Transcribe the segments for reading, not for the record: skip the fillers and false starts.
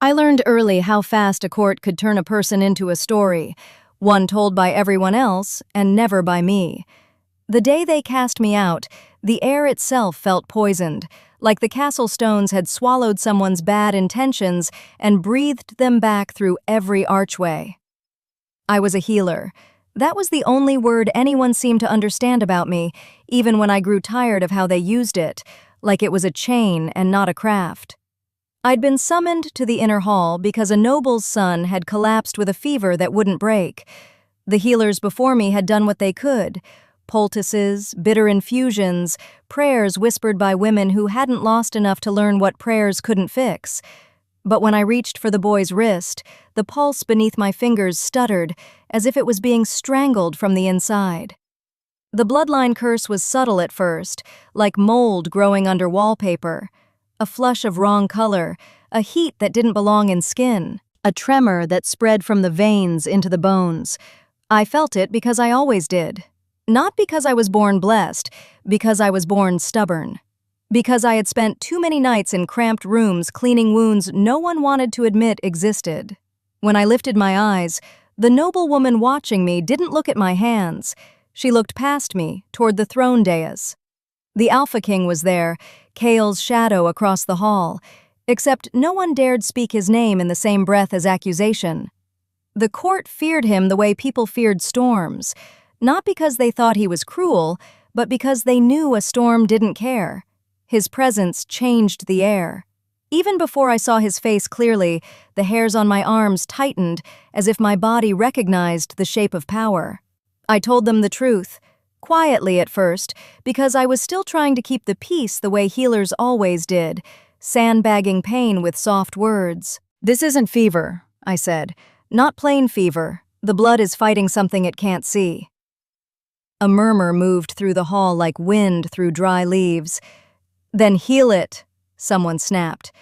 I learned early how fast a court could turn a person into a story, one told by everyone else and never by me. The day they cast me out, the air itself felt poisoned, like the castle stones had swallowed someone's bad intentions and breathed them back through every archway. I was a healer. That was the only word anyone seemed to understand about me, even when I grew tired of how they used it, like it was a chain and not a craft. I'd been summoned to the inner hall because a noble's son had collapsed with a fever that wouldn't break. The healers before me had done what they could: poultices, bitter infusions, prayers whispered by women who hadn't lost enough to learn what prayers couldn't fix. But when I reached for the boy's wrist, the pulse beneath my fingers stuttered, as if it was being strangled from the inside. The bloodline curse was subtle at first, like mold growing under wallpaper. A flush of wrong color, a heat that didn't belong in skin, a tremor that spread from the veins into the bones. I felt it because I always did. Not because I was born blessed, because I was born stubborn. Because I had spent too many nights in cramped rooms cleaning wounds no one wanted to admit existed. When I lifted my eyes, the noblewoman watching me didn't look at my hands. She looked past me, toward the throne dais. The Alpha King was there, Kale's shadow across the hall, except no one dared speak his name in the same breath as accusation. The court feared him the way people feared storms, not because they thought he was cruel, but because they knew a storm didn't care. His presence changed the air. Even before I saw his face clearly, the hairs on my arms tightened as if my body recognized the shape of power. I told them the truth. Quietly at first, because I was still trying to keep the peace the way healers always did, sandbagging pain with soft words. "This isn't fever," I said. "Not plain fever. The blood is fighting something it can't see." A murmur moved through the hall like wind through dry leaves. "Then heal it," someone snapped.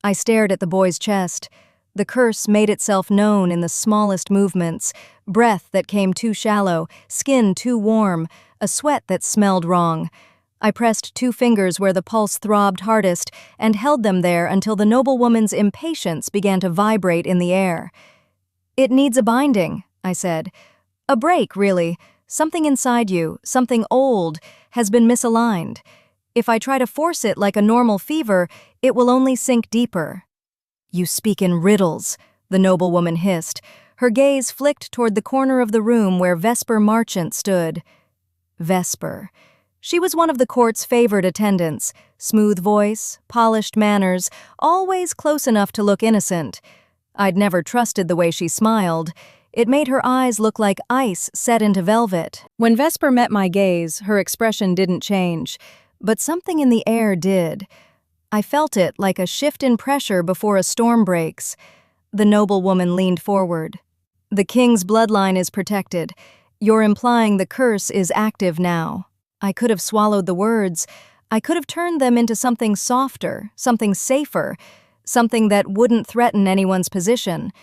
I stared at the boy's chest. The curse made itself known in the smallest movements: breath that came too shallow, skin too warm, a sweat that smelled wrong. I pressed 2 fingers where the pulse throbbed hardest and held them there until the noblewoman's impatience began to vibrate in the air. "It needs a binding," I said. "A break, really. Something inside you, something old, has been misaligned. If I try to force it like a normal fever, it will only sink deeper." "You speak in riddles," the noblewoman hissed. Her gaze flicked toward the corner of the room where Vesper Marchant stood. Vesper. She was one of the court's favored attendants. Smooth voice, polished manners, always close enough to look innocent. I'd never trusted the way she smiled. It made her eyes look like ice set into velvet. When Vesper met my gaze, her expression didn't change, but something in the air did. I felt it like a shift in pressure before a storm breaks. The noblewoman leaned forward. "The king's bloodline is protected. You're implying the curse is active now." I could have swallowed the words. I could have turned them into something softer, something safer, something that wouldn't threaten anyone's position.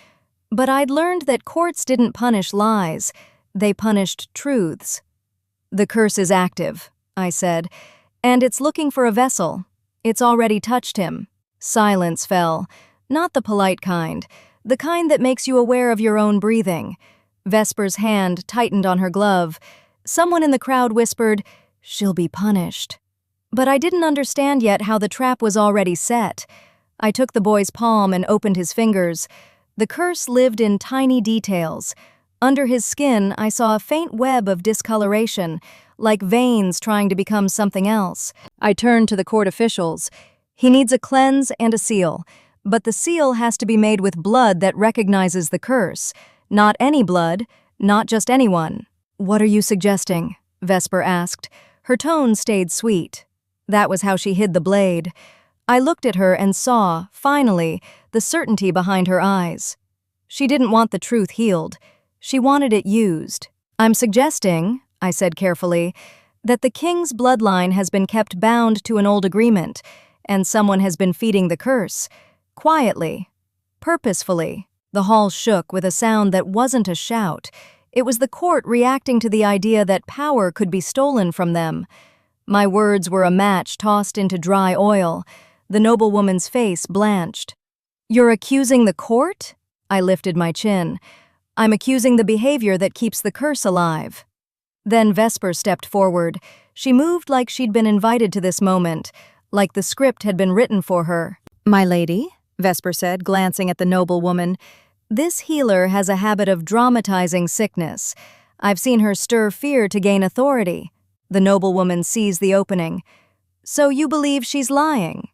But I'd learned that courts didn't punish lies. They punished truths. "The curse is active," I said, "and it's looking for a vessel. It's already touched him." Silence fell. Not the polite kind, the kind that makes you aware of your own breathing. Vesper's hand tightened on her glove. Someone in the crowd whispered, "She'll be punished." But I didn't understand yet how the trap was already set. I took the boy's palm and opened his fingers. The curse lived in tiny details. Under his skin, I saw a faint web of discoloration, like veins trying to become something else. I turned to the court officials. "He needs a cleanse and a seal, but the seal has to be made with blood that recognizes the curse. Not any blood, not just anyone." "What are you suggesting?" Vesper asked. Her tone stayed sweet. That was how she hid the blade. I looked at her and saw, finally, the certainty behind her eyes. She didn't want the truth healed. She wanted it used. "I'm suggesting," I said carefully, "that the king's bloodline has been kept bound to an old agreement, and someone has been feeding the curse. Quietly. Purposefully." The hall shook with a sound that wasn't a shout. It was the court reacting to the idea that power could be stolen from them. My words were a match tossed into dry oil. The noblewoman's face blanched. You're accusing the court? I lifted my chin. I'm accusing the behavior that keeps the curse alive. Then Vesper stepped forward. She moved like she'd been invited to this moment, like the script had been written for her. "My lady," Vesper said, glancing at the noble woman, "this healer has a habit of dramatizing sickness. I've seen her stir fear to gain authority." The noblewoman seized the opening. "So you believe she's lying?"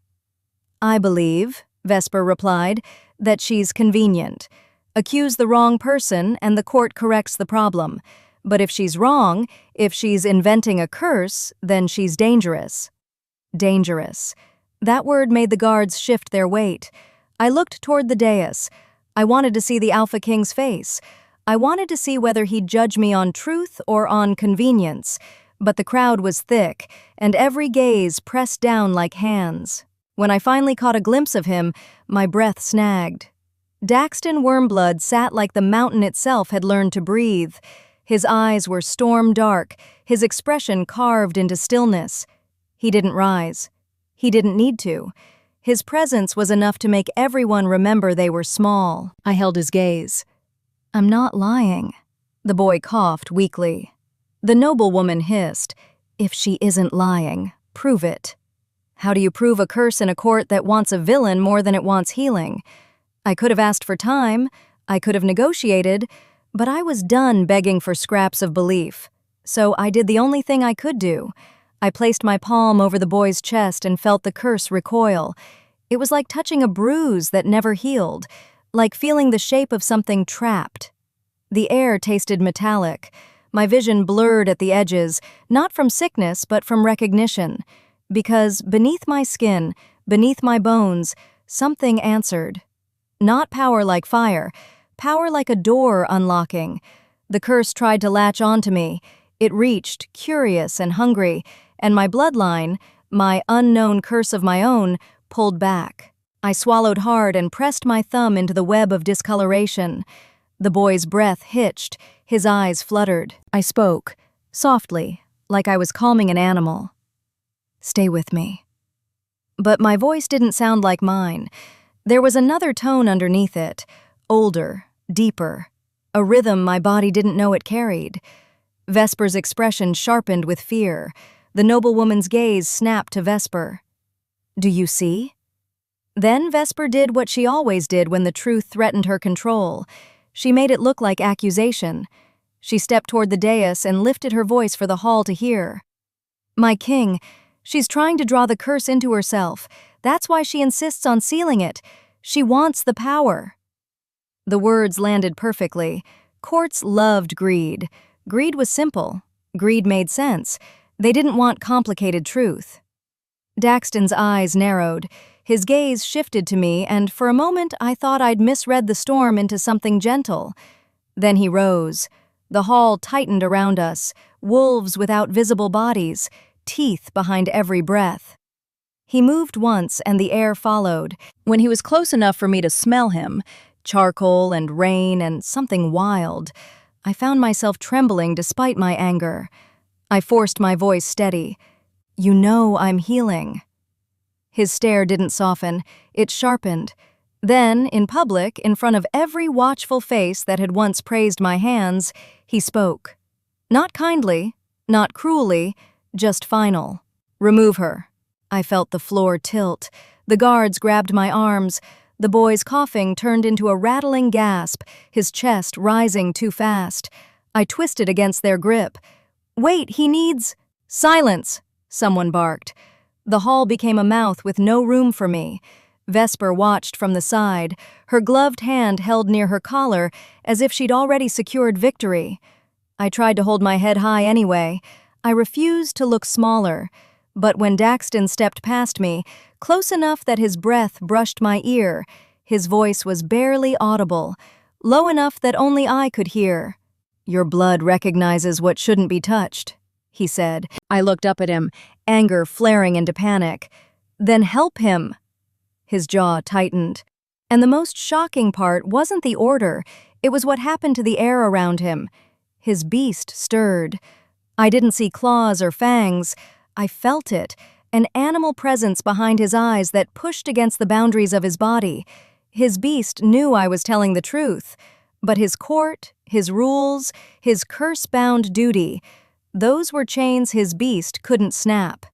"I believe," Vesper replied, "that she's convenient. Accuse the wrong person and the court corrects the problem. But if she's wrong, if she's inventing a curse, then she's dangerous." Dangerous. That word made the guards shift their weight. I looked toward the dais. I wanted to see the Alpha King's face. I wanted to see whether he'd judge me on truth or on convenience. But the crowd was thick, and every gaze pressed down like hands. When I finally caught a glimpse of him, my breath snagged. Daxton Wormblood sat like the mountain itself had learned to breathe. His eyes were storm dark, his expression carved into stillness. He didn't rise. He didn't need to. His presence was enough to make everyone remember they were small. I held his gaze. "I'm not lying." The boy coughed weakly. The noblewoman hissed, "If she isn't lying, prove it." How do you prove a curse in a court that wants a villain more than it wants healing? I could have asked for time, I could have negotiated, but I was done begging for scraps of belief. So I did the only thing I could do. I placed my palm over the boy's chest and felt the curse recoil. It was like touching a bruise that never healed, like feeling the shape of something trapped. The air tasted metallic. My vision blurred at the edges, not from sickness but from recognition. Because beneath my skin, beneath my bones, something answered. Not power like fire, power like a door unlocking. The curse tried to latch onto me. It reached, curious and hungry, and my bloodline, my unknown curse of my own, pulled back. I swallowed hard and pressed my thumb into the web of discoloration. The boy's breath hitched, his eyes fluttered. I spoke, softly, like I was calming an animal. "Stay with me." But my voice didn't sound like mine. There was another tone underneath it, older, deeper, a rhythm my body didn't know it carried. Vesper's expression sharpened with fear. The noblewoman's gaze snapped to Vesper. "Do you see?" Then Vesper did what she always did when the truth threatened her control. She made it look like accusation. She stepped toward the dais and lifted her voice for the hall to hear. "My king, she's trying to draw the curse into herself. That's why she insists on sealing it. She wants the power." The words landed perfectly. Courts loved greed. Greed was simple. Greed made sense. They didn't want complicated truth. Daxton's eyes narrowed. His gaze shifted to me, and for a moment I thought I'd misread the storm into something gentle. Then he rose. The hall tightened around us, wolves without visible bodies, teeth behind every breath. He moved once, and the air followed. When he was close enough for me to smell him, charcoal and rain and something wild, I found myself trembling despite my anger. I forced my voice steady. "You know I'm healing." His stare didn't soften, it sharpened. Then, in public, in front of every watchful face that had once praised my hands, he spoke. Not kindly, not cruelly, just final. "Remove her." I felt the floor tilt. The guards grabbed my arms. The boy's coughing turned into a rattling gasp, his chest rising too fast. I twisted against their grip. "Wait, he needs—" "Silence!" someone barked. The hall became a mouth with no room for me. Vesper watched from the side, her gloved hand held near her collar as if she'd already secured victory. I tried to hold my head high anyway. I refused to look smaller. But when Daxton stepped past me, close enough that his breath brushed my ear, his voice was barely audible, low enough that only I could hear. "Your blood recognizes what shouldn't be touched," he said. I looked up at him, anger flaring into panic. "Then help him." His jaw tightened. And the most shocking part wasn't the order, it was what happened to the air around him. His beast stirred. I didn't see claws or fangs. I felt it, an animal presence behind his eyes that pushed against the boundaries of his body. His beast knew I was telling the truth, but his court, his rules, his curse-bound duty, those were chains his beast couldn't snap.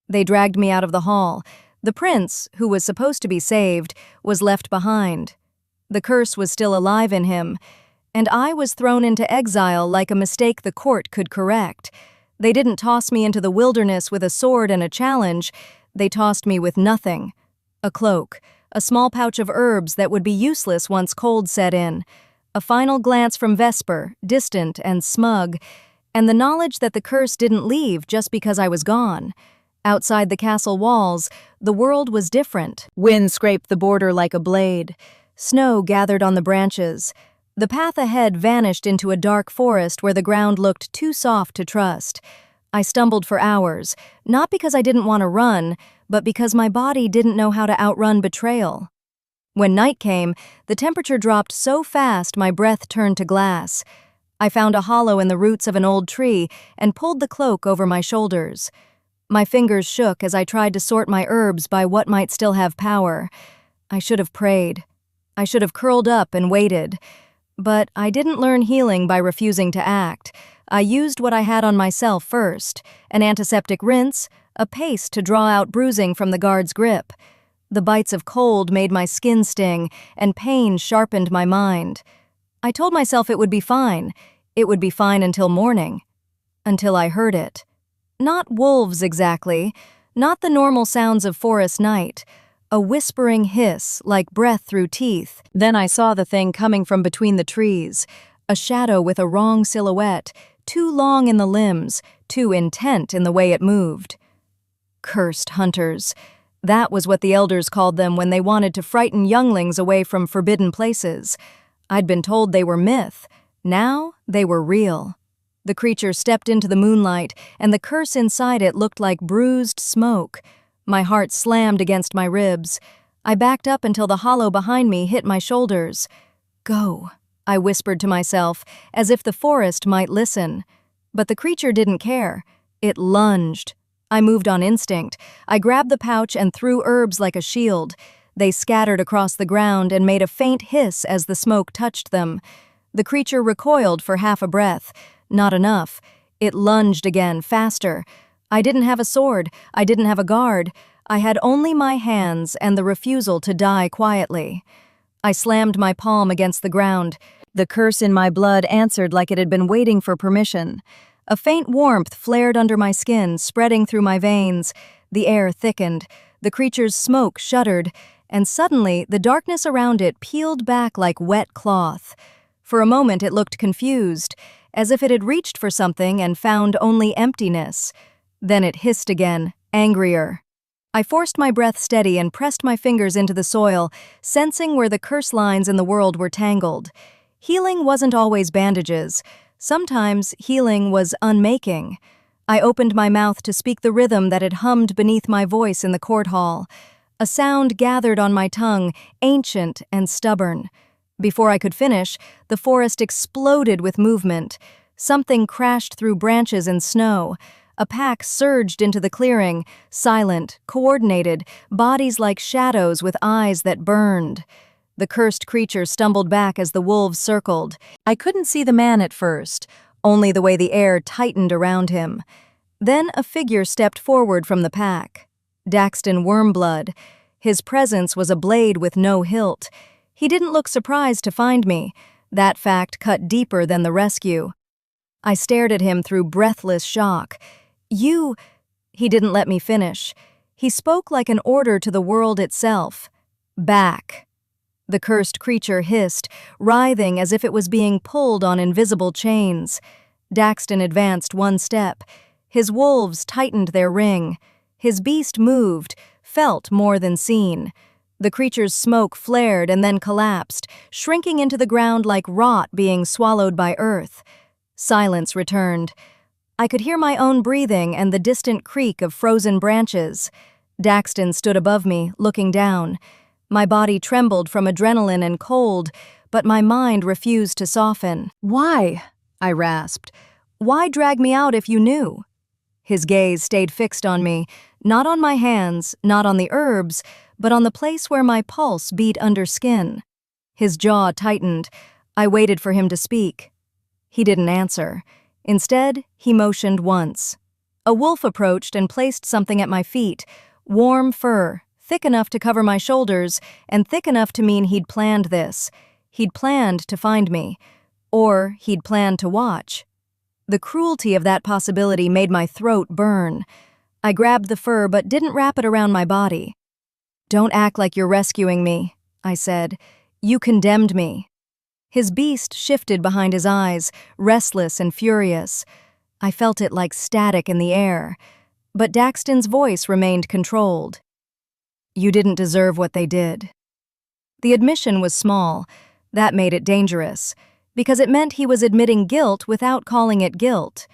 They dragged me out of the hall. The prince, who was supposed to be saved, was left behind. The curse was still alive in him, and I was thrown into exile like a mistake the court could correct. They didn't toss me into the wilderness with a sword and a challenge. They tossed me with nothing. A cloak, a small pouch of herbs that would be useless once cold set in, a final glance from Vesper, distant and smug, and the knowledge that the curse didn't leave just because I was gone. Outside the castle walls, the world was different. Wind scraped the border like a blade. Snow gathered on the branches. The path ahead vanished into a dark forest where the ground looked too soft to trust. I stumbled for hours, not because I didn't want to run, but because my body didn't know how to outrun betrayal. When night came, the temperature dropped so fast my breath turned to glass. I found a hollow in the roots of an old tree and pulled the cloak over my shoulders. My fingers shook as I tried to sort my herbs by what might still have power. I should have prayed. I should have curled up and waited. But I didn't learn healing by refusing to act. I used what I had on myself first, an antiseptic rinse, a paste to draw out bruising from the guard's grip. The bites of cold made my skin sting, and pain sharpened my mind. I told myself it would be fine. It would be fine until morning. Until I heard it. Not wolves exactly, not the normal sounds of forest night. A whispering hiss, like breath through teeth. Then I saw the thing coming from between the trees. A shadow with a wrong silhouette, too long in the limbs, too intent in the way it moved. Cursed hunters. That was what the elders called them when they wanted to frighten younglings away from forbidden places. I'd been told they were myth. Now they were real. The creature stepped into the moonlight, and the curse inside it looked like bruised smoke. My heart slammed against my ribs. I backed up until the hollow behind me hit my shoulders. Go, I whispered to myself, as if the forest might listen. But the creature didn't care. It lunged. I moved on instinct. I grabbed the pouch and threw herbs like a shield. They scattered across the ground and made a faint hiss as the smoke touched them. The creature recoiled for half a breath. Not enough. It lunged again, faster. I didn't have a sword. I didn't have a guard. I had only my hands and the refusal to die quietly. I slammed my palm against the ground. The curse in my blood answered like it had been waiting for permission. A faint warmth flared under my skin, spreading through my veins. The air thickened. The creature's smoke shuddered, and suddenly the darkness around it peeled back like wet cloth. For a moment it looked confused, as if it had reached for something and found only emptiness. Then it hissed again, angrier. I forced my breath steady and pressed my fingers into the soil, sensing where the curse lines in the world were tangled. Healing wasn't always bandages. Sometimes healing was unmaking. I opened my mouth to speak the rhythm that had hummed beneath my voice in the court hall. A sound gathered on my tongue, ancient and stubborn. Before I could finish, the forest exploded with movement. Something crashed through branches and snow. A pack surged into the clearing, silent, coordinated, bodies like shadows with eyes that burned. The cursed creature stumbled back as the wolves circled. I couldn't see the man at first, only the way the air tightened around him. Then a figure stepped forward from the pack. Daxton Wormblood. His presence was a blade with no hilt. He didn't look surprised to find me. That fact cut deeper than the rescue. I stared at him through breathless shock. You... He didn't let me finish. He spoke like an order to the world itself. Back. The cursed creature hissed, writhing as if it was being pulled on invisible chains. Daxton advanced one step. His wolves tightened their ring. His beast moved, felt more than seen. The creature's smoke flared and then collapsed, shrinking into the ground like rot being swallowed by earth. Silence returned. I could hear my own breathing and the distant creak of frozen branches. Daxton stood above me, looking down. My body trembled from adrenaline and cold, but my mind refused to soften. "Why?" I rasped. "Why drag me out if you knew?" His gaze stayed fixed on me, not on my hands, not on the herbs, but on the place where my pulse beat under skin. His jaw tightened. I waited for him to speak. He didn't answer. Instead, he motioned once. A wolf approached and placed something at my feet. Warm fur, thick enough to cover my shoulders, and thick enough to mean he'd planned this. He'd planned to find me. Or he'd planned to watch. The cruelty of that possibility made my throat burn. I grabbed the fur but didn't wrap it around my body. "Don't act like you're rescuing me," I said. "You condemned me." His beast shifted behind his eyes, restless and furious. I felt it like static in the air. But Daxton's voice remained controlled. "You didn't deserve what they did." The admission was small. That made it dangerous, because it meant he was admitting guilt without calling it guilt.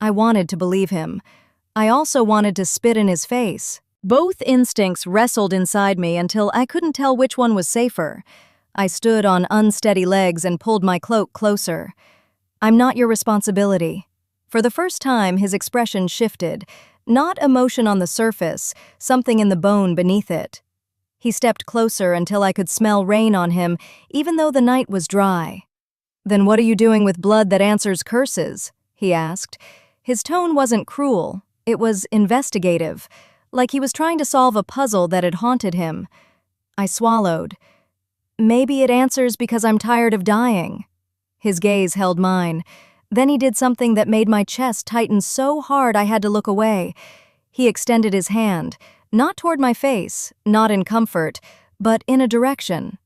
I wanted to believe him. I also wanted to spit in his face. Both instincts wrestled inside me until I couldn't tell which one was safer. I stood on unsteady legs and pulled my cloak closer. "I'm not your responsibility." For the first time, his expression shifted. Not emotion on the surface, something in the bone beneath it. He stepped closer until I could smell rain on him, even though the night was dry. "Then what are you doing with blood that answers curses?" he asked. His tone wasn't cruel. It was investigative, like he was trying to solve a puzzle that had haunted him. I swallowed. "Maybe it answers because I'm tired of dying." His gaze held mine. Then he did something that made my chest tighten so hard I had to look away. He extended his hand, not toward my face, not in comfort, but in a direction,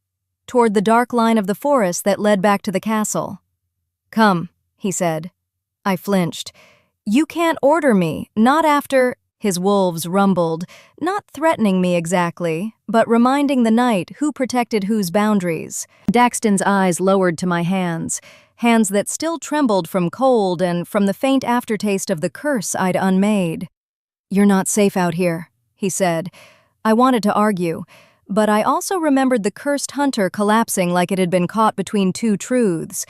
toward the dark line of the forest that led back to the castle. "Come," he said. I flinched. "You can't order me, not after—" His wolves rumbled, not threatening me exactly, but reminding the night who protected whose boundaries. Daxton's eyes lowered to my hands that still trembled from cold and from the faint aftertaste of the curse I'd unmade. "You're not safe out here," he said. I wanted to argue, but I also remembered the cursed hunter collapsing like it had been caught between two truths.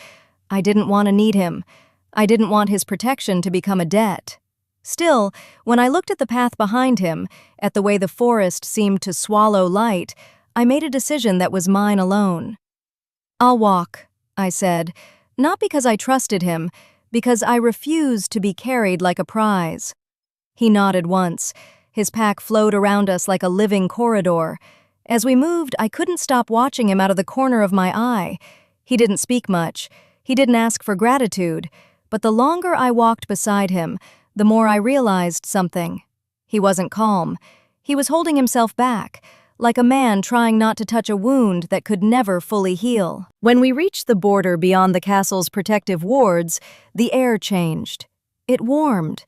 I didn't want to need him. I didn't want his protection to become a debt. Still, when I looked at the path behind him, at the way the forest seemed to swallow light, I made a decision that was mine alone. "I'll walk," I said, not because I trusted him, because I refused to be carried like a prize. He nodded once. His pack flowed around us like a living corridor. As we moved, I couldn't stop watching him out of the corner of my eye. He didn't speak much. He didn't ask for gratitude. But the longer I walked beside him, the more I realized something. He wasn't calm. He was holding himself back, like a man trying not to touch a wound that could never fully heal. When we reached the border beyond the castle's protective wards, the air changed. It warmed.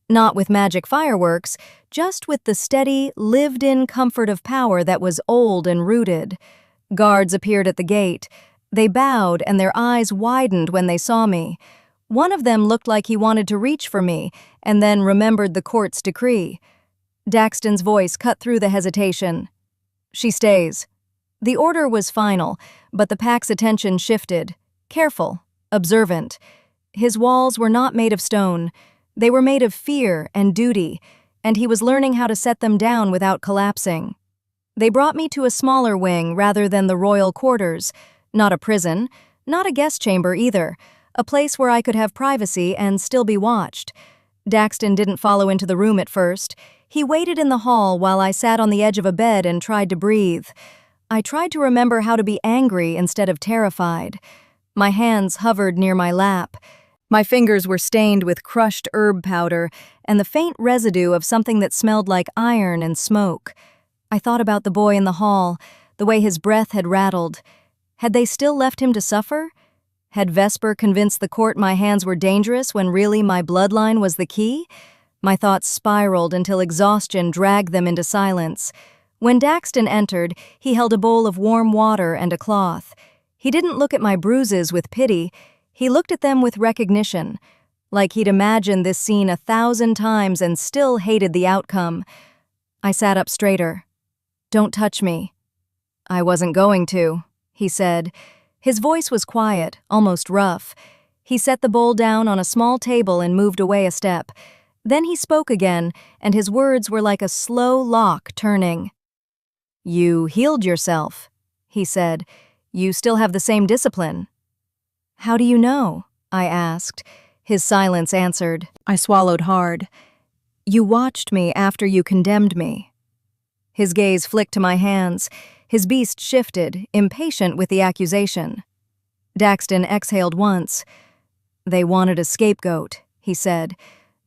Not with magic fireworks, just with the steady, lived-in comfort of power that was old and rooted. Guards appeared at the gate. They bowed and their eyes widened when they saw me. One of them looked like he wanted to reach for me, and then remembered the court's decree. Daxton's voice cut through the hesitation. "She stays." The order was final, but the pack's attention shifted. Careful, observant. His walls were not made of stone. They were made of fear and duty, and he was learning how to set them down without collapsing. They brought me to a smaller wing rather than the royal quarters. Not a prison, not a guest chamber either. A place where I could have privacy and still be watched. Daxton didn't follow into the room at first. He waited in the hall while I sat on the edge of a bed and tried to breathe. I tried to remember how to be angry instead of terrified. My hands hovered near my lap. My fingers were stained with crushed herb powder and the faint residue of something that smelled like iron and smoke. I thought about the boy in the hall, the way his breath had rattled. Had they still left him to suffer? Had Vesper convinced the court my hands were dangerous when really my bloodline was the key? My thoughts spiraled until exhaustion dragged them into silence. When Daxton entered, he held a bowl of warm water and a cloth. He didn't look at my bruises with pity. He looked at them with recognition, like he'd imagined this scene 1,000 times and still hated the outcome. I sat up straighter. "Don't touch me." "I wasn't going to," he said. His voice was quiet, almost rough. He set the bowl down on a small table and moved away a step. Then he spoke again, and his words were like a slow lock turning. "You healed yourself," he said. "You still have the same discipline." "How do you know?" I asked. His silence answered. I swallowed hard. "You watched me after you condemned me." His gaze flicked to my hands. His beast shifted, impatient with the accusation. Daxton exhaled once. "They wanted a scapegoat," he said.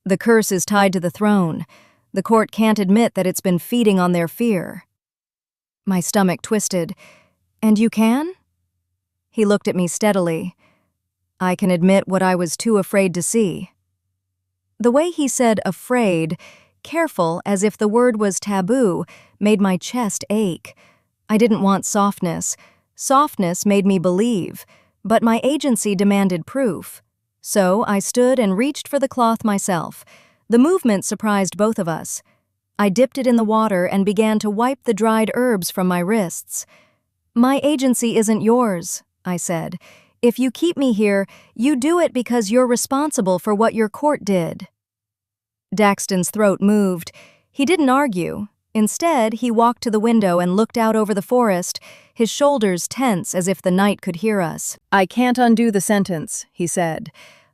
"The curse is tied to the throne. The court can't admit that it's been feeding on their fear." My stomach twisted. "And you can?" He looked at me steadily. "I can admit what I was too afraid to see." The way he said afraid, careful as if the word was taboo, made my chest ache. I didn't want softness. Softness made me believe, but my agency demanded proof. So I stood and reached for the cloth myself. The movement surprised both of us. I dipped it in the water and began to wipe the dried herbs from my wrists. "My agency isn't yours," I said. "If you keep me here, you do it because you're responsible for what your court did." Daxton's throat moved. He didn't argue. Instead, he walked to the window and looked out over the forest, his shoulders tense as if the night could hear us. "I can't undo the sentence," he said.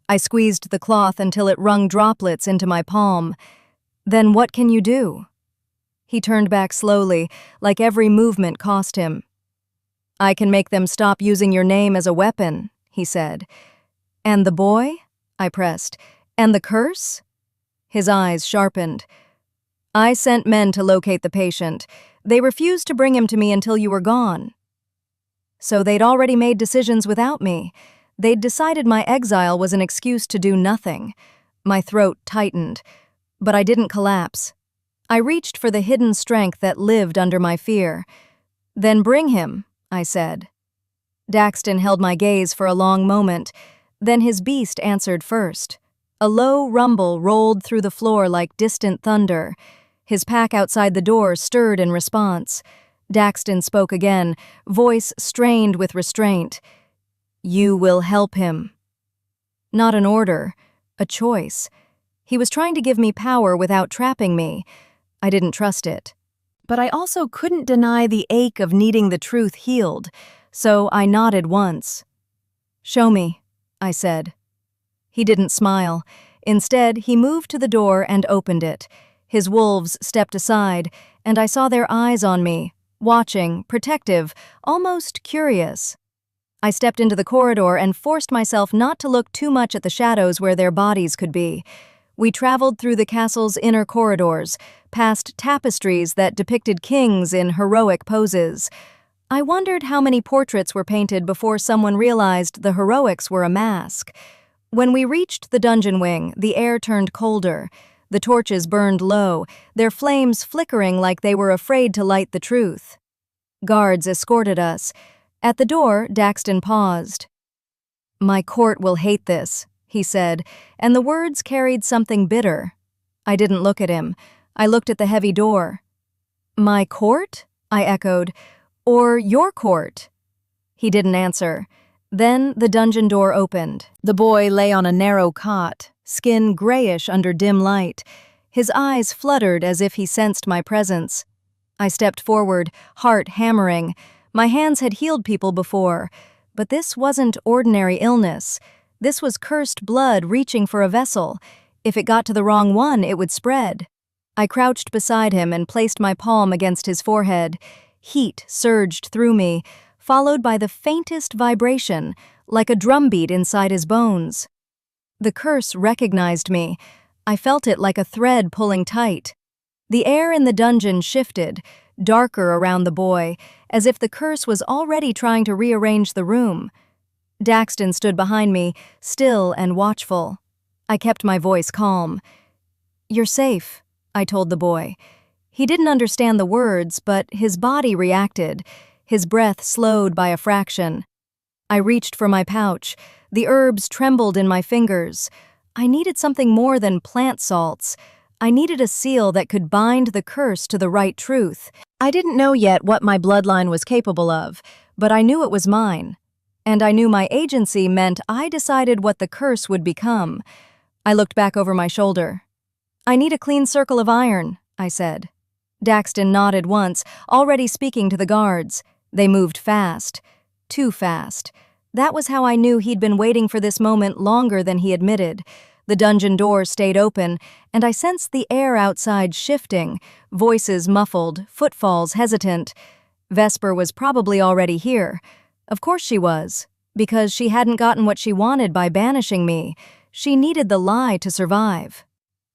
I squeezed the cloth until it wrung droplets into my palm. "Then what can you do?" He turned back slowly, like every movement cost him. "I can make them stop using your name as a weapon," he said. "And the boy?" I pressed. "And the curse?" His eyes sharpened. "I sent men to locate the patient. They refused to bring him to me until you were gone." So they'd already made decisions without me. They'd decided my exile was an excuse to do nothing. My throat tightened, but I didn't collapse. I reached for the hidden strength that lived under my fear. "Then bring him," I said. Daxton held my gaze for a long moment. Then his beast answered first. A low rumble rolled through the floor like distant thunder. His pack outside the door stirred in response. Daxton spoke again, voice strained with restraint. "You will help him." Not an order, a choice. He was trying to give me power without trapping me. I didn't trust it. But I also couldn't deny the ache of needing the truth healed, so I nodded once. "Show me," I said. He didn't smile. Instead, he moved to the door and opened it. His wolves stepped aside, and I saw their eyes on me, watching, protective, almost curious. I stepped into the corridor and forced myself not to look too much at the shadows where their bodies could be. We traveled through the castle's inner corridors, past tapestries that depicted kings in heroic poses. I wondered how many portraits were painted before someone realized the heroics were a mask. When we reached the dungeon wing, the air turned colder. The torches burned low, their flames flickering like they were afraid to light the truth. Guards escorted us. At the door, Daxton paused. "My court will hate this," he said, and the words carried something bitter. I didn't look at him. I looked at the heavy door. "My court?" I echoed. "Or your court?" He didn't answer. Then the dungeon door opened. The boy lay on a narrow cot, skin grayish under dim light. His eyes fluttered as if he sensed my presence. I stepped forward, heart hammering. My hands had healed people before, but this wasn't ordinary illness. This was cursed blood reaching for a vessel. If it got to the wrong one, it would spread. I crouched beside him and placed my palm against his forehead. Heat surged through me, followed by the faintest vibration, like a drumbeat inside his bones. The curse recognized me. I felt it like a thread pulling tight. The air in the dungeon shifted, darker around the boy, as if the curse was already trying to rearrange the room. Daxton stood behind me, still and watchful. I kept my voice calm. "You're safe," I told the boy. He didn't understand the words, but his body reacted. His breath slowed by a fraction. I reached for my pouch. The herbs trembled in my fingers. I needed something more than plant salts. I needed a seal that could bind the curse to the right truth. I didn't know yet what my bloodline was capable of, but I knew it was mine. And I knew my agency meant I decided what the curse would become. I looked back over my shoulder. "I need a clean circle of iron," I said. Daxton nodded once, already speaking to the guards. They moved fast. Too fast. That was how I knew he'd been waiting for this moment longer than he admitted. The dungeon door stayed open, and I sensed the air outside shifting, voices muffled, footfalls hesitant. Vesper was probably already here. Of course she was, because she hadn't gotten what she wanted by banishing me. She needed the lie to survive.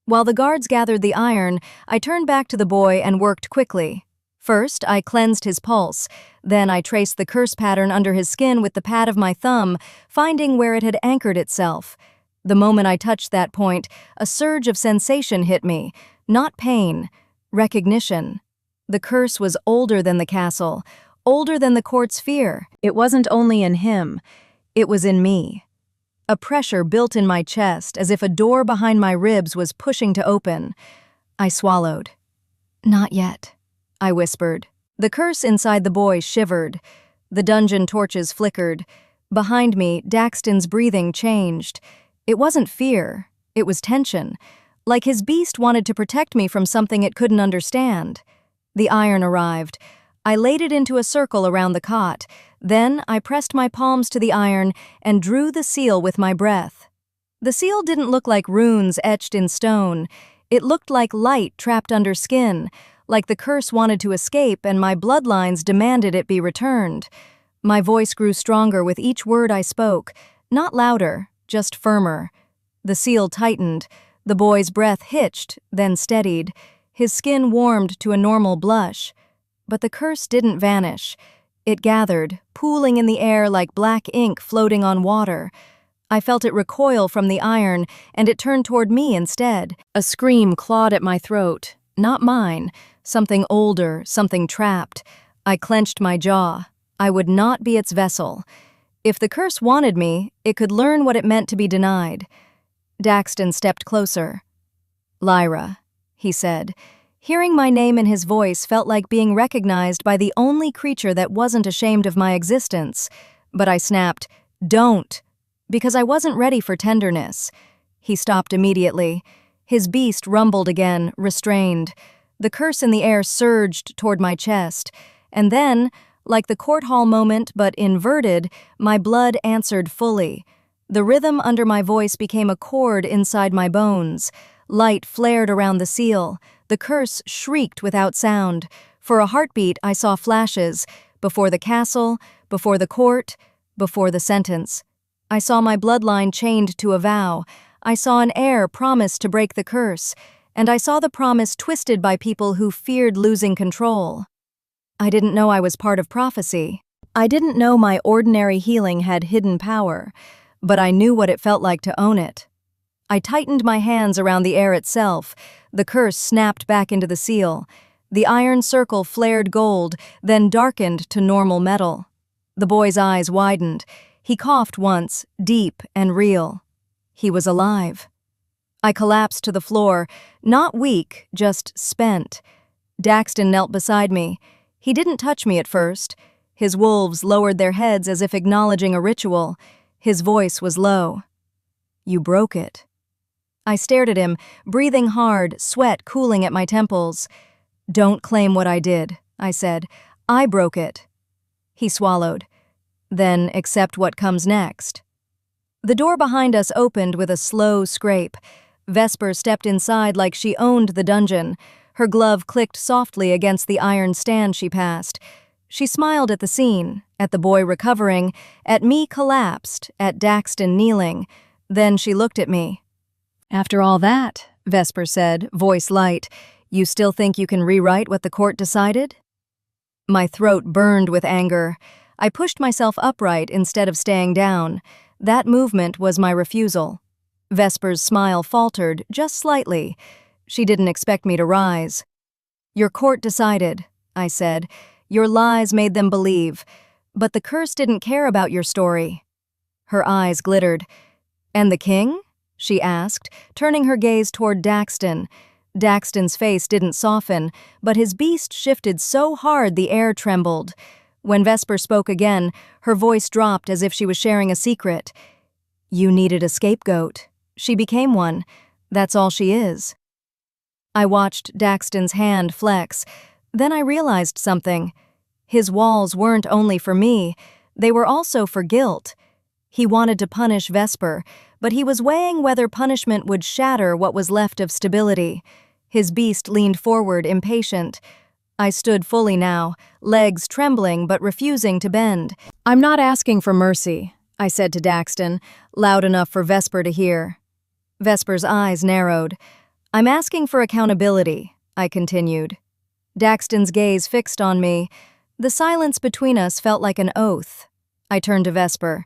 While the guards gathered the iron, I turned back to the boy and worked quickly. First, I cleansed his pulse. Then I traced the curse pattern under his skin with the pad of my thumb, finding where it had anchored itself. The moment I touched that point, a surge of sensation hit me. Not pain, recognition. The curse was older than the castle, older than the court's fear. It wasn't only in him, it was in me. A pressure built in my chest, as if a door behind my ribs was pushing to open. I swallowed. "Not yet," I whispered. The curse inside the boy shivered. The dungeon torches flickered. Behind me, Daxton's breathing changed. It wasn't fear, it was tension. Like his beast wanted to protect me from something it couldn't understand. The iron arrived. I laid it into a circle around the cot. Then I pressed my palms to the iron and drew the seal with my breath. The seal didn't look like runes etched in stone. It looked like light trapped under skin, like the curse wanted to escape and my bloodlines demanded it be returned. My voice grew stronger with each word I spoke, not louder, just firmer. The seal tightened. The boy's breath hitched, then steadied. His skin warmed to a normal blush. But the curse didn't vanish. It gathered, pooling in the air like black ink floating on water. I felt it recoil from the iron, and it turned toward me instead. A scream clawed at my throat. Not mine. Something older, something trapped. I clenched my jaw. I would not be its vessel. If the curse wanted me, it could learn what it meant to be denied. Daxton stepped closer. "Lyra," he said. Hearing my name in his voice felt like being recognized by the only creature that wasn't ashamed of my existence. But I snapped, "Don't," because I wasn't ready for tenderness. He stopped immediately. His beast rumbled again, restrained. The curse in the air surged toward my chest. And then, like the court hall moment but inverted, my blood answered fully. The rhythm under my voice became a chord inside my bones. Light flared around the seal. The curse shrieked without sound. For a heartbeat, I saw flashes. Before the castle, before the court, before the sentence. I saw my bloodline chained to a vow. I saw an heir promised to break the curse. And I saw the promise twisted by people who feared losing control. I didn't know I was part of prophecy. I didn't know my ordinary healing had hidden power. But I knew what it felt like to own it. I tightened my hands around the air itself. The curse snapped back into the seal. The iron circle flared gold, then darkened to normal metal. The boy's eyes widened. He coughed once, deep and real. He was alive. I collapsed to the floor, not weak, just spent. Daxton knelt beside me. He didn't touch me at first. His wolves lowered their heads as if acknowledging a ritual. His voice was low. "You broke it." I stared at him, breathing hard, sweat cooling at my temples. "Don't claim what I did," I said. "I broke it." He swallowed. "Then accept what comes next." The door behind us opened with a slow scrape. Vesper stepped inside like she owned the dungeon. Her glove clicked softly against the iron stand she passed. She smiled at the scene, at the boy recovering, at me collapsed, at Daxton kneeling. Then she looked at me. "After all that," Vesper said, voice light, "you still think you can rewrite what the court decided?" My throat burned with anger. I pushed myself upright instead of staying down. That movement was my refusal. Vesper's smile faltered, just slightly. She didn't expect me to rise. "Your court decided," I said. "Your lies made them believe. But the curse didn't care about your story." Her eyes glittered. "And the king?" she asked, turning her gaze toward Daxton. Daxton's face didn't soften, but his beast shifted so hard the air trembled. When Vesper spoke again, her voice dropped as if she was sharing a secret. "You needed a scapegoat. She became one. That's all she is." I watched Daxton's hand flex. Then I realized something. His walls weren't only for me, they were also for guilt. He wanted to punish Vesper, but he was weighing whether punishment would shatter what was left of stability. His beast leaned forward, impatient. I stood fully now, legs trembling but refusing to bend. "I'm not asking for mercy," I said to Daxton, loud enough for Vesper to hear. Vesper's eyes narrowed. "I'm asking for accountability," I continued. Daxton's gaze fixed on me. The silence between us felt like an oath. I turned to Vesper.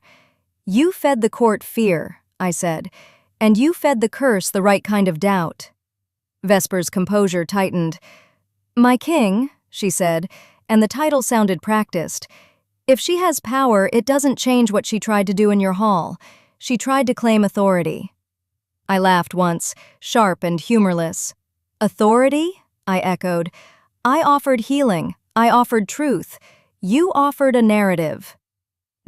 "You fed the court fear," I said, "and you fed the curse the right kind of doubt." Vesper's composure tightened. "My king," she said, and the title sounded practiced. "If she has power, it doesn't change what she tried to do in your hall. She tried to claim authority." I laughed once, sharp and humorless. "Authority?" I echoed. "I offered healing. I offered truth. You offered a narrative."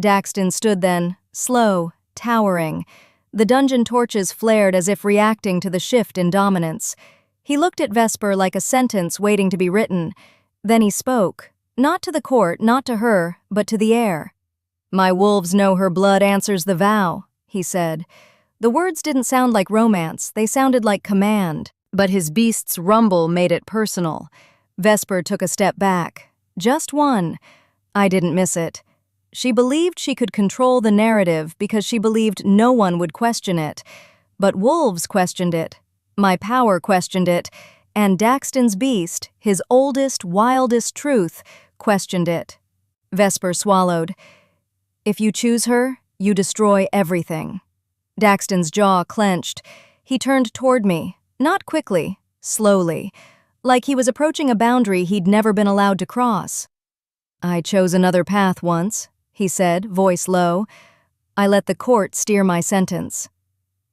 Daxton stood then, slow, towering. The dungeon torches flared as if reacting to the shift in dominance. He looked at Vesper like a sentence waiting to be written. Then he spoke, not to the court, not to her, but to the air. "My wolves know her blood answers the vow," he said. The words didn't sound like romance, they sounded like command, but his beast's rumble made it personal. Vesper took a step back. Just one. I didn't miss it. She believed she could control the narrative because she believed no one would question it. But wolves questioned it. My power questioned it. And Daxton's beast, his oldest, wildest truth, questioned it. Vesper swallowed. "If you choose her, you destroy everything." Daxton's jaw clenched. He turned toward me, not quickly, slowly, like he was approaching a boundary he'd never been allowed to cross. "I chose another path once," he said, voice low. "I let the court steer my sentence."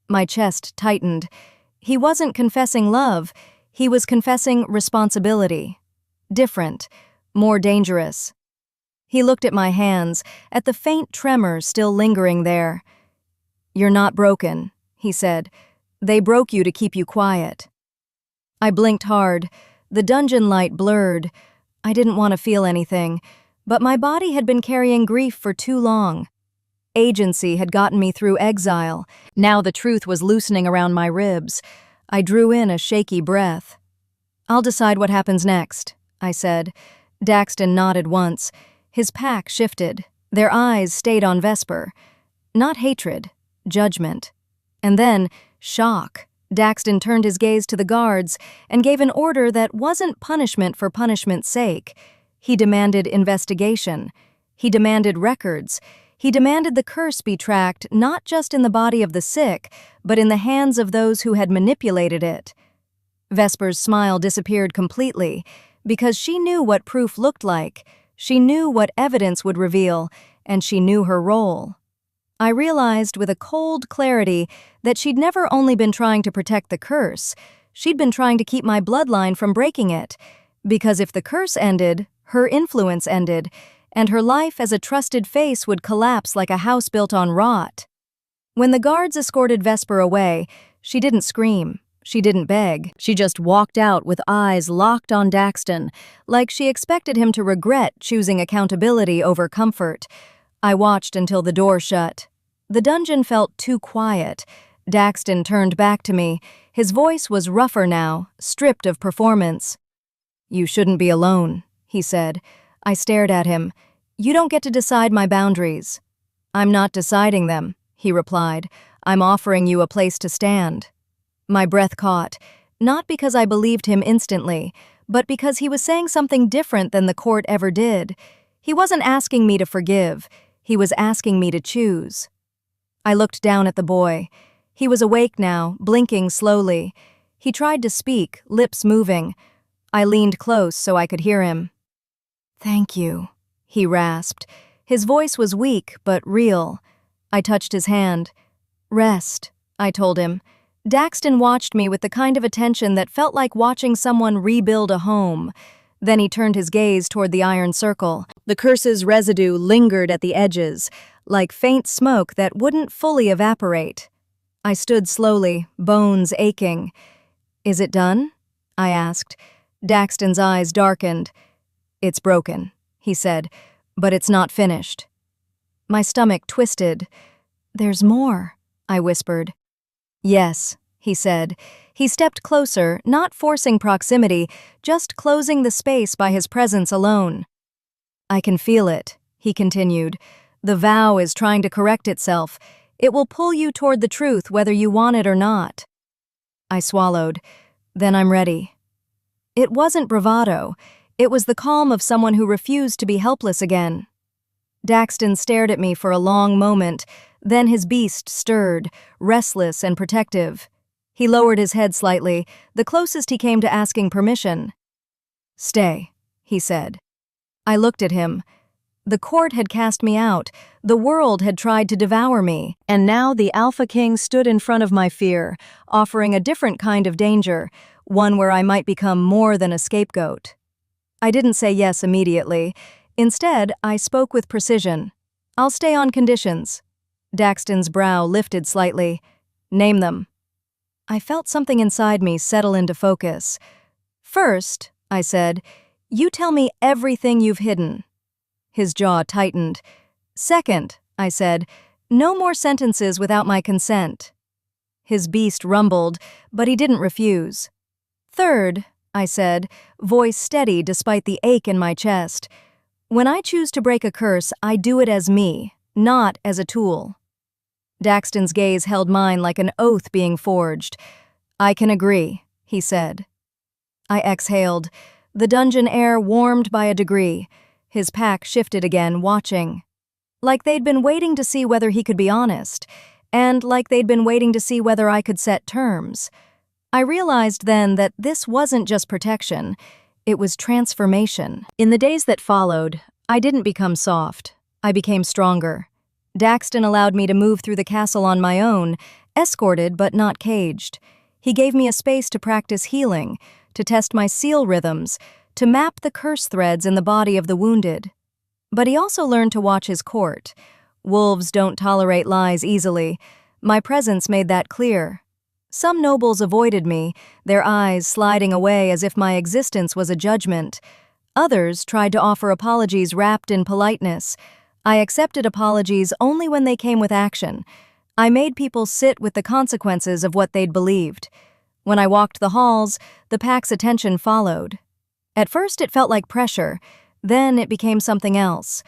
My chest tightened. He wasn't confessing love, he was confessing responsibility. Different, more dangerous. He looked at my hands, at the faint tremor still lingering there. "You're not broken," he said. "They broke you to keep you quiet." I blinked hard. The dungeon light blurred. I didn't want to feel anything, but my body had been carrying grief for too long. Agency had gotten me through exile. Now the truth was loosening around my ribs. I drew in a shaky breath. "I'll decide what happens next," I said. Daxton nodded once. His pack shifted. Their eyes stayed on Vesper. Not hatred, judgment. And then, shock. Daxton turned his gaze to the guards and gave an order that wasn't punishment for punishment's sake. He demanded investigation. He demanded records. He demanded the curse be tracked not just in the body of the sick, but in the hands of those who had manipulated it. Vesper's smile disappeared completely, because she knew what proof looked like, she knew what evidence would reveal, and she knew her role. I realized with a cold clarity that she'd never only been trying to protect the curse, she'd been trying to keep my bloodline from breaking it, because if the curse ended, her influence ended, and her life as a trusted face would collapse like a house built on rot. When the guards escorted Vesper away, she didn't scream, she didn't beg, she just walked out with eyes locked on Daxton, like she expected him to regret choosing accountability over comfort. I watched until the door shut. The dungeon felt too quiet. Daxton turned back to me. His voice was rougher now, stripped of performance. "You shouldn't be alone," he said. I stared at him. "You don't get to decide my boundaries." "I'm not deciding them," he replied. "I'm offering you a place to stand." My breath caught, not because I believed him instantly, but because he was saying something different than the court ever did. He wasn't asking me to forgive. He was asking me to choose. I looked down at the boy. He was awake now, blinking slowly. He tried to speak, lips moving. I leaned close so I could hear him. "Thank you," he rasped. His voice was weak, but real. I touched his hand. "Rest," I told him. Daxton watched me with the kind of attention that felt like watching someone rebuild a home. Then he turned his gaze toward the iron circle. The curse's residue lingered at the edges, like faint smoke that wouldn't fully evaporate. I stood slowly, bones aching. "Is it done?" I asked. Daxton's eyes darkened. "It's broken," he said, "but it's not finished." My stomach twisted. "There's more," I whispered. "Yes," he said. He stepped closer, not forcing proximity, just closing the space by his presence alone. "I can feel it," he continued. "The vow is trying to correct itself. It will pull you toward the truth whether you want it or not." I swallowed. "Then I'm ready." It wasn't bravado. It was the calm of someone who refused to be helpless again. Daxton stared at me for a long moment, then his beast stirred, restless and protective. He lowered his head slightly, the closest he came to asking permission. "Stay," he said. I looked at him. The court had cast me out, the world had tried to devour me, and now the Alpha King stood in front of my fear, offering a different kind of danger, one where I might become more than a scapegoat. I didn't say yes immediately. Instead, I spoke with precision. "I'll stay on conditions." Daxton's brow lifted slightly. "Name them." I felt something inside me settle into focus. "First," I said, "you tell me everything you've hidden." His jaw tightened. "Second," I said, "no more sentences without my consent." His beast rumbled, but he didn't refuse. "Third," I said, voice steady despite the ache in my chest, "when I choose to break a curse, I do it as me, not as a tool." Daxton's gaze held mine like an oath being forged. "I can agree," he said. I exhaled. The dungeon air warmed by a degree. His pack shifted again, watching. Like they'd been waiting to see whether he could be honest, and like they'd been waiting to see whether I could set terms. I realized then that this wasn't just protection, it was transformation. In the days that followed, I didn't become soft. I became stronger. Daxton allowed me to move through the castle on my own, escorted but not caged. He gave me a space to practice healing, to test my seal rhythms, to map the curse threads in the body of the wounded. But he also learned to watch his court. Wolves don't tolerate lies easily. My presence made that clear. Some nobles avoided me, their eyes sliding away as if my existence was a judgment. Others tried to offer apologies wrapped in politeness. I accepted apologies only when they came with action. I made people sit with the consequences of what they'd believed. When I walked the halls, the pack's attention followed. At first it felt like pressure, then it became something else,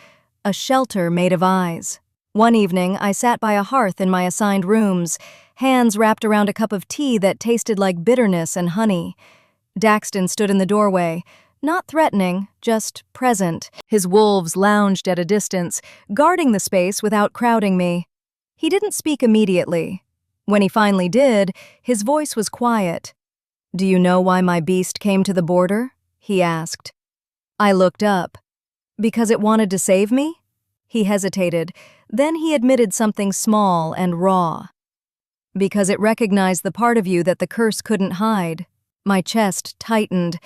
a shelter made of eyes. One evening, I sat by a hearth in my assigned rooms, hands wrapped around a cup of tea that tasted like bitterness and honey. Daxton stood in the doorway, not threatening, just present. His wolves lounged at a distance, guarding the space without crowding me. He didn't speak immediately. When he finally did, his voice was quiet. "Do you know why my beast came to the border?" he asked. I looked up. "Because it wanted to save me?" He hesitated. Then he admitted something small and raw. "Because it recognized the part of you that the curse couldn't hide." My chest tightened.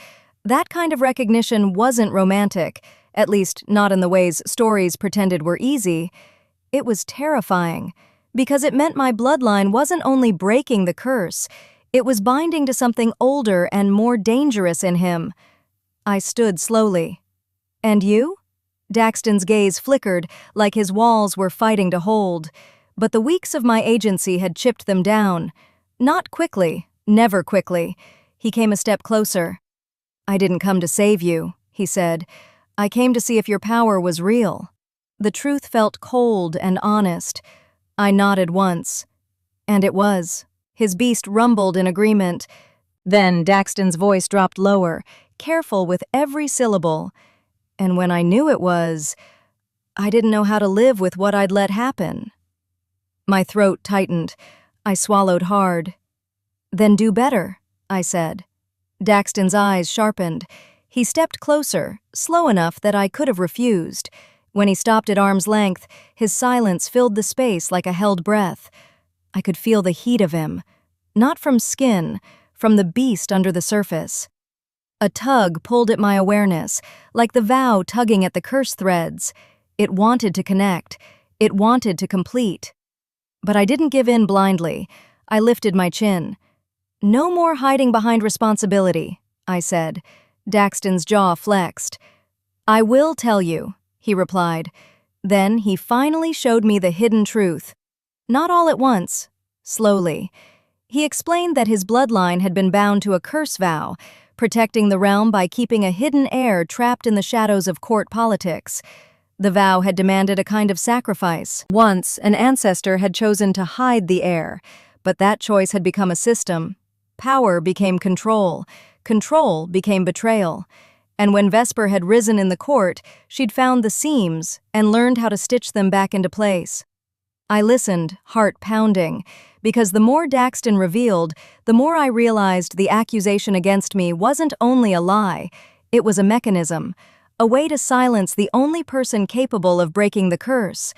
That kind of recognition wasn't romantic, at least not in the ways stories pretended were easy. It was terrifying, because it meant my bloodline wasn't only breaking the curse, it was binding to something older and more dangerous in him. I stood slowly. "And you?" Daxton's gaze flickered, like his walls were fighting to hold. But the weeks of my agency had chipped them down. Not quickly, never quickly. He came a step closer. "I didn't come to save you," he said. "I came to see if your power was real." The truth felt cold and honest. I nodded once. And it was. His beast rumbled in agreement. Then Daxton's voice dropped lower, careful with every syllable. And when I knew it was, I didn't know how to live with what I'd let happen. My throat tightened. I swallowed hard. "Then do better," I said. Daxton's eyes sharpened. He stepped closer, slow enough that I could have refused. When he stopped at arm's length, his silence filled the space like a held breath. I could feel the heat of him, not from skin, from the beast under the surface. A tug pulled at my awareness, like the vow tugging at the curse threads. It wanted to connect. It wanted to complete. But I didn't give in blindly. I lifted my chin. No more hiding behind responsibility. I said. Daxton's jaw flexed. "I will tell you," he replied. Then he finally showed me the hidden truth. Not all at once, slowly. He explained that his bloodline had been bound to a curse vow, protecting the realm by keeping a hidden heir trapped in the shadows of court politics. The vow had demanded a kind of sacrifice. Once, an ancestor had chosen to hide the heir, but that choice had become a system. Power became control. Control became betrayal. And when Vesper had risen in the court, she'd found the seams and learned how to stitch them back into place. I listened, heart pounding, because the more Daxton revealed, the more I realized the accusation against me wasn't only a lie, it was a mechanism, a way to silence the only person capable of breaking the curse.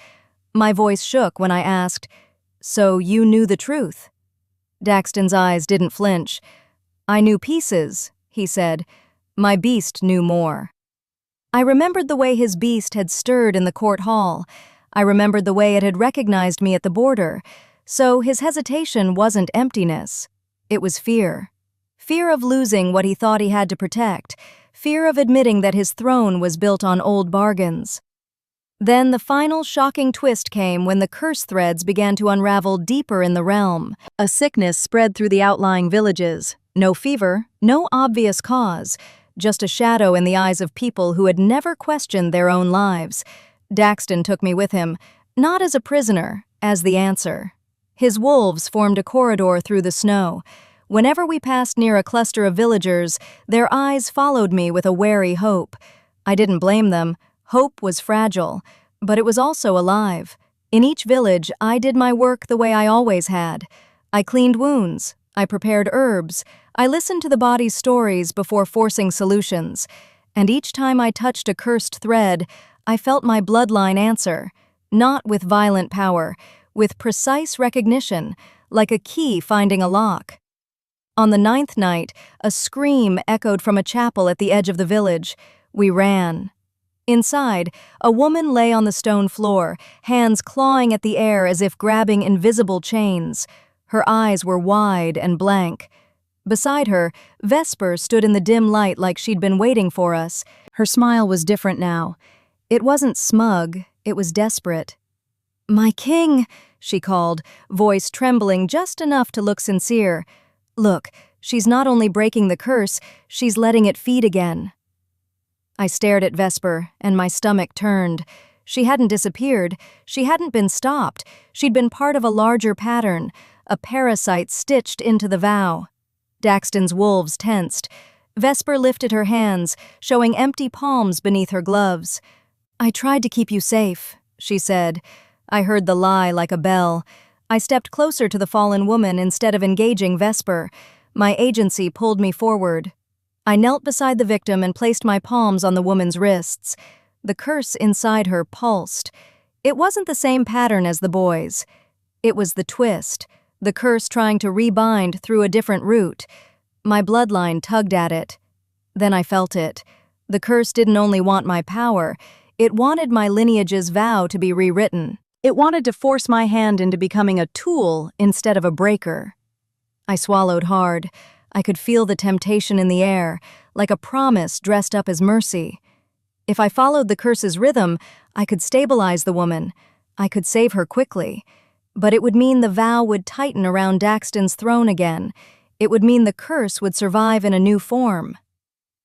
My voice shook when I asked, "So you knew the truth?" Daxton's eyes didn't flinch. "I knew pieces," he said. "My beast knew more." I remembered the way his beast had stirred in the court hall. I remembered the way it had recognized me at the border. So his hesitation wasn't emptiness. It was fear. Fear of losing what he thought he had to protect. Fear of admitting that his throne was built on old bargains. Then the final shocking twist came when the curse threads began to unravel deeper in the realm. A sickness spread through the outlying villages. No fever, no obvious cause, just a shadow in the eyes of people who had never questioned their own lives. Daxton took me with him, not as a prisoner, as the answer. His wolves formed a corridor through the snow. Whenever we passed near a cluster of villagers, their eyes followed me with a wary hope. I didn't blame them. Hope was fragile, but it was also alive. In each village, I did my work the way I always had. I cleaned wounds. I prepared herbs. I listened to the body's stories before forcing solutions. And each time I touched a cursed thread, I felt my bloodline answer. Not with violent power, with precise recognition, like a key finding a lock. On the 9th night, a scream echoed from a chapel at the edge of the village. We ran. Inside, a woman lay on the stone floor, hands clawing at the air as if grabbing invisible chains. Her eyes were wide and blank. Beside her, Vesper stood in the dim light like she'd been waiting for us. Her smile was different now. It wasn't smug, it was desperate. "My king," she called, voice trembling just enough to look sincere. "Look, she's not only breaking the curse, she's letting it feed again." I stared at Vesper, and my stomach turned. She hadn't disappeared. She hadn't been stopped. She'd been part of a larger pattern, a parasite stitched into the vow. Daxton's wolves tensed. Vesper lifted her hands, showing empty palms beneath her gloves. "I tried to keep you safe," she said. I heard the lie like a bell. I stepped closer to the fallen woman instead of engaging Vesper. My agency pulled me forward. I knelt beside the victim and placed my palms on the woman's wrists. The curse inside her pulsed. It wasn't the same pattern as the boy's. It was the twist, the curse trying to rebind through a different route. My bloodline tugged at it. Then I felt it. The curse didn't only want my power, it wanted my lineage's vow to be rewritten. It wanted to force my hand into becoming a tool instead of a breaker. I swallowed hard. I could feel the temptation in the air, like a promise dressed up as mercy. If I followed the curse's rhythm, I could stabilize the woman. I could save her quickly. But it would mean the vow would tighten around Daxton's throne again. It would mean the curse would survive in a new form.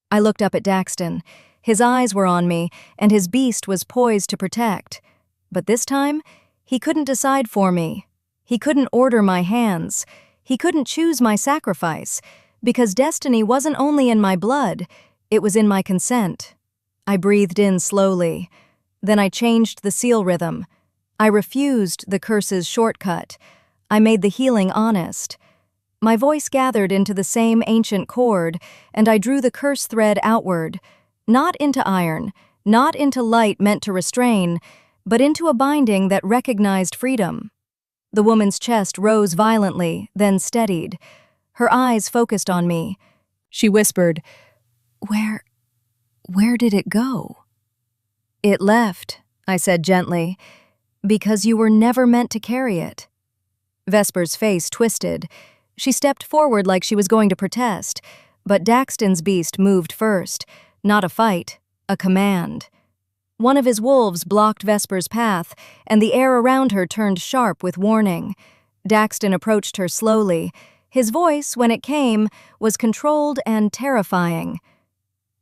I looked up at Daxton. His eyes were on me, and his beast was poised to protect. But this time, he couldn't decide for me. He couldn't order my hands. He couldn't choose my sacrifice, because destiny wasn't only in my blood, it was in my consent. I breathed in slowly. Then I changed the seal rhythm. I refused the curse's shortcut. I made the healing honest. My voice gathered into the same ancient chord, and I drew the curse thread outward, not into iron, not into light meant to restrain, but into a binding that recognized freedom. The woman's chest rose violently, then steadied. Her eyes focused on me. She whispered, Where did it go?" "It left," I said gently, "because you were never meant to carry it." Vesper's face twisted. She stepped forward like she was going to protest, But Daxton's beast moved first. Not a fight, a command. One of his wolves blocked Vesper's path, and the air around her turned sharp with warning. Daxton approached her slowly. His voice, when it came, was controlled and terrifying.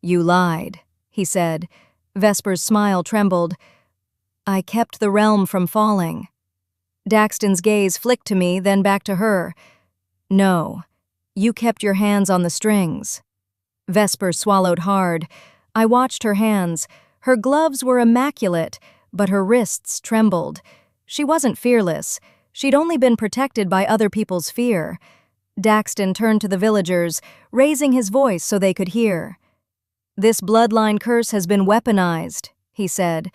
"You lied," he said. Vesper's smile trembled. "I kept the realm from falling." Daxton's gaze flicked to me, then back to her. "No, you kept your hands on the strings." Vesper swallowed hard. I watched her hands. Her gloves were immaculate, but her wrists trembled. She wasn't fearless. She'd only been protected by other people's fear. Daxton turned to the villagers, raising his voice so they could hear. "This bloodline curse has been weaponized," he said.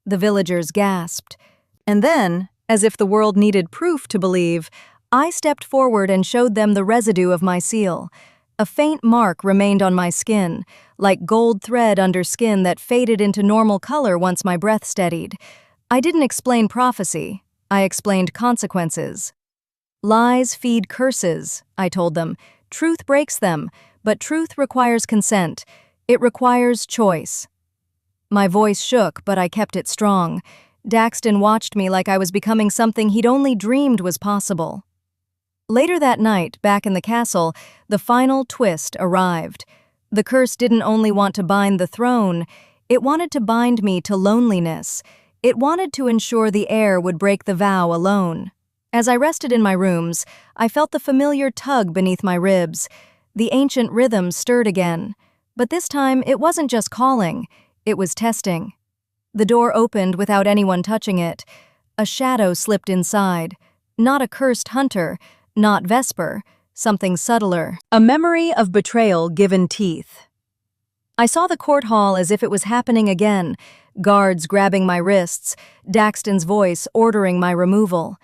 The villagers gasped. And then, as if the world needed proof to believe, I stepped forward and showed them the residue of my seal. A faint mark remained on my skin, like gold thread under skin that faded into normal color once my breath steadied. I didn't explain prophecy. I explained consequences. "Lies feed curses," I told them. "Truth breaks them, but truth requires consent. It requires choice." My voice shook, but I kept it strong. Daxton watched me like I was becoming something he'd only dreamed was possible. Later that night, back in the castle, the final twist arrived. The curse didn't only want to bind the throne, it wanted to bind me to loneliness. It wanted to ensure the heir would break the vow alone. As I rested in my rooms, I felt the familiar tug beneath my ribs. The ancient rhythm stirred again. But this time, it wasn't just calling, it was testing. The door opened without anyone touching it. A shadow slipped inside. Not a cursed hunter, not Vesper, something subtler. A memory of betrayal given teeth. I saw the court hall as if it was happening again, guards grabbing my wrists, Daxton's voice ordering my removal.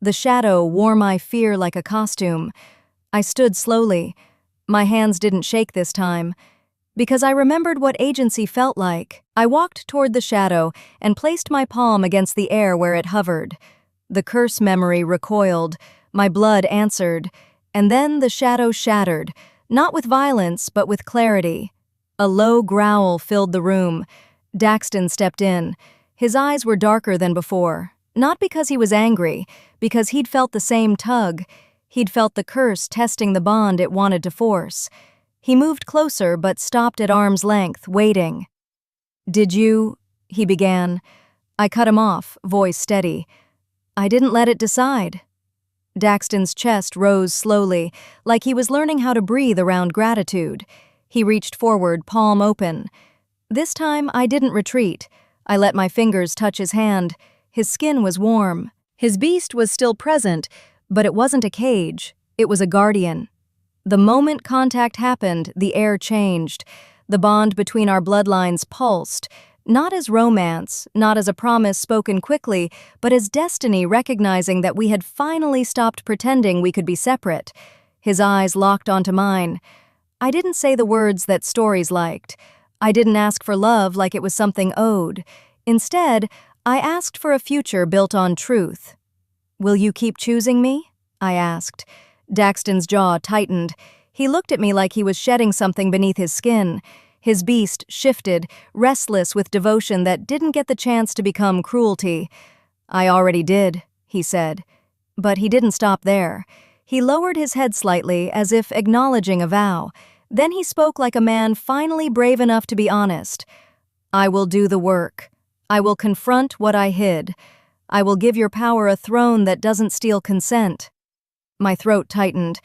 The shadow wore my fear like a costume. I stood slowly. My hands didn't shake this time. Because I remembered what agency felt like, I walked toward the shadow and placed my palm against the air where it hovered. The curse memory recoiled, my blood answered, and then the shadow shattered, not with violence but with clarity. A low growl filled the room. Daxton stepped in. His eyes were darker than before, not because he was angry, because he'd felt the same tug. He'd felt the curse testing the bond it wanted to force. He moved closer but stopped at arm's length, waiting. "Did you—" he began. I cut him off, voice steady. "I didn't let it decide." Daxton's chest rose slowly, like he was learning how to breathe around gratitude. He reached forward, palm open. This time, I didn't retreat. I let my fingers touch his hand. His skin was warm. His beast was still present, but it wasn't a cage. It was a guardian. The moment contact happened, the air changed. The bond between our bloodlines pulsed, not as romance, not as a promise spoken quickly, but as destiny recognizing that we had finally stopped pretending we could be separate. His eyes locked onto mine. I didn't say the words that stories liked. I didn't ask for love like it was something owed. Instead, I asked for a future built on truth. "Will you keep choosing me?" I asked. Daxton's jaw tightened. He looked at me like he was shedding something beneath his skin. His beast shifted, restless with devotion that didn't get the chance to become cruelty. "I already did," he said. But he didn't stop there. He lowered his head slightly, as if acknowledging a vow. Then he spoke like a man finally brave enough to be honest. "I will do the work. I will confront what I hid. I will give your power a throne that doesn't steal consent." My throat tightened.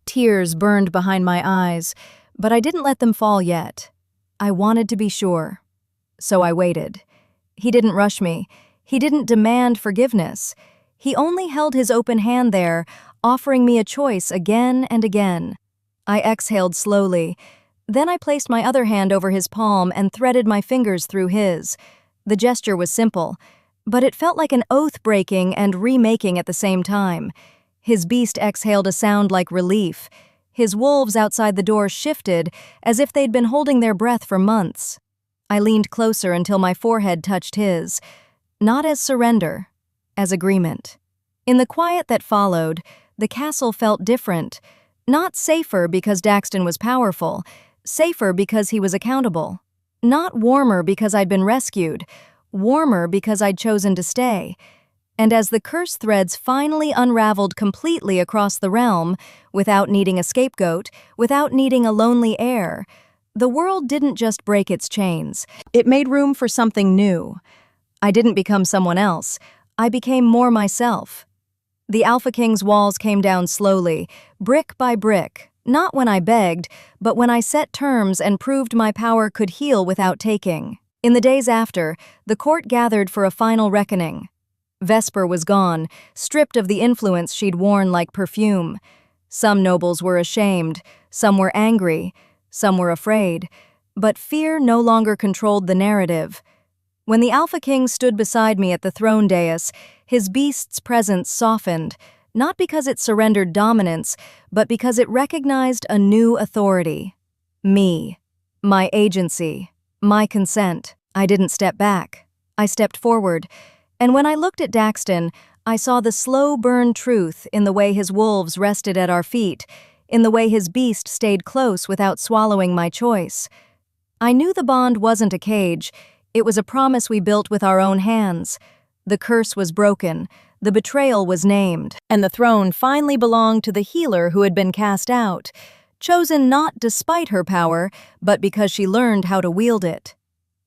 Tears burned behind my eyes, but I didn't let them fall yet. I wanted to be sure. So I waited. He didn't rush me. He didn't demand forgiveness. He only held his open hand there, offering me a choice again and again. I exhaled slowly. Then I placed my other hand over his palm and threaded my fingers through his. The gesture was simple, but it felt like an oath-breaking and remaking at the same time. His beast exhaled a sound like relief. His wolves outside the door shifted, as if they'd been holding their breath for months. I leaned closer until my forehead touched his. Not as surrender, as agreement. In the quiet that followed, the castle felt different. Not safer because Daxton was powerful, safer because he was accountable. Not warmer because I'd been rescued, warmer because I'd chosen to stay. And as the curse threads finally unraveled completely across the realm, without needing a scapegoat, without needing a lonely heir, the world didn't just break its chains. It made room for something new. I didn't become someone else. I became more myself. The Alpha King's walls came down slowly, brick by brick, not when I begged, but when I set terms and proved my power could heal without taking. In the days after, the court gathered for a final reckoning. Vesper was gone, stripped of the influence she'd worn like perfume. Some nobles were ashamed, some were angry, some were afraid, but fear no longer controlled the narrative. When the Alpha King stood beside me at the throne dais, his beast's presence softened, not because it surrendered dominance, but because it recognized a new authority. Me. My agency. My consent. I didn't step back. I stepped forward. And when I looked at Daxton, I saw the slow burn truth in the way his wolves rested at our feet, in the way his beast stayed close without swallowing my choice. I knew the bond wasn't a cage. It was a promise we built with our own hands. The curse was broken, the betrayal was named, and the throne finally belonged to the healer who had been cast out, chosen not despite her power, but because she learned how to wield it.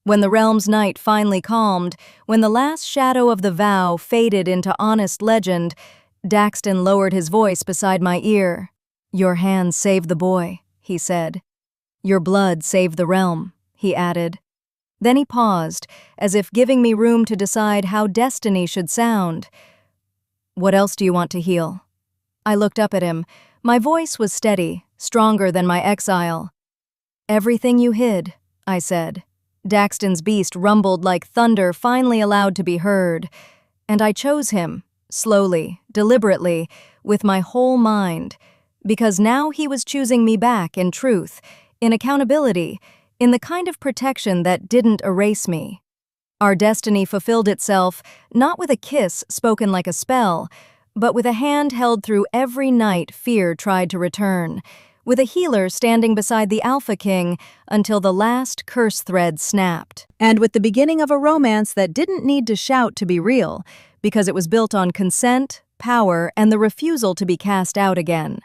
When the realm's night finally calmed, when the last shadow of the vow faded into honest legend, Daxton lowered his voice beside my ear. "Your hands saved the boy," he said. "Your blood saved the realm," he added. Then he paused, as if giving me room to decide how destiny should sound. "What else do you want to heal?" I looked up at him. My voice was steady, stronger than my exile. "Everything you hid," I said. Daxton's beast rumbled like thunder finally allowed to be heard. And I chose him, slowly, deliberately, with my whole mind. Because now he was choosing me back in truth, in accountability, in the kind of protection that didn't erase me. Our destiny fulfilled itself, not with a kiss spoken like a spell, but with a hand held through every night fear tried to return, with a healer standing beside the Alpha King until the last curse thread snapped. And with the beginning of a romance that didn't need to shout to be real, because it was built on consent, power, and the refusal to be cast out again.